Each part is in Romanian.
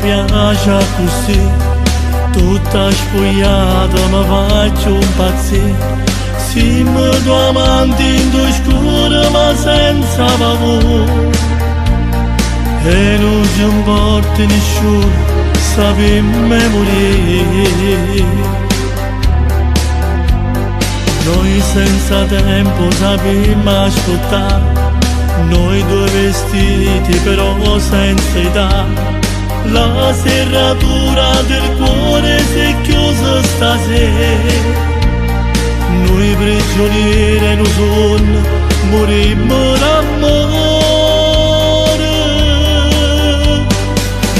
mi piace così, tutta spogliata mi faccio impazzire. Siamo due amanti in due scure ma senza paura, e non ci importa nessuno, sappiamo morire. Noi senza tempo sappiamo ascoltare, noi due vestiti però senza età. La serratura del cuore si è chiusa stasera, noi prigionieri non sono, morimmo d'amore.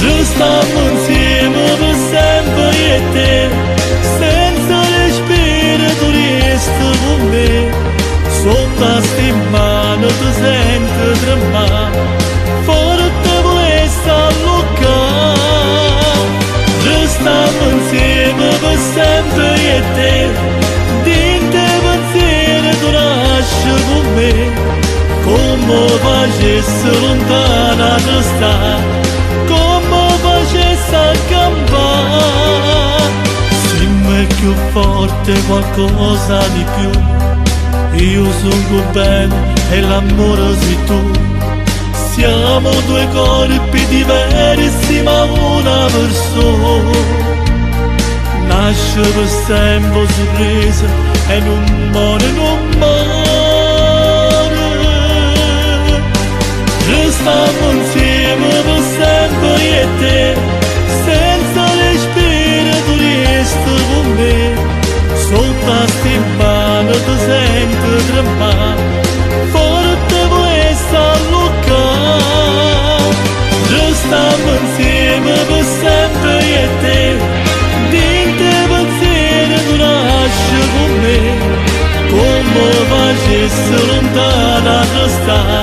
Restiamo insieme per sempre io e te, senza respiro tu resti con me. Sotto a sti mani ti sento tremare, forte vuoi allocare. Restiamo insieme per sempre io e te, dinte pensieri tu nasci con me, come facessi lontana di stare, come facessi a campare. Siamo più forte, qualcosa di più, io sono bello e l'amore sei tu. Siamo due corpi diversi ma una persona, nasce per sempre sorriso e non muore, non muore. Restiamo insieme per sempre io e te, senza respiro tu resti con me. Sotto a sti mani ti sento tremare, forte vuoi allocare. Restiamo insieme per sempre io e te, dinte pensieri tu nasci con me, come facessi lontana di stare.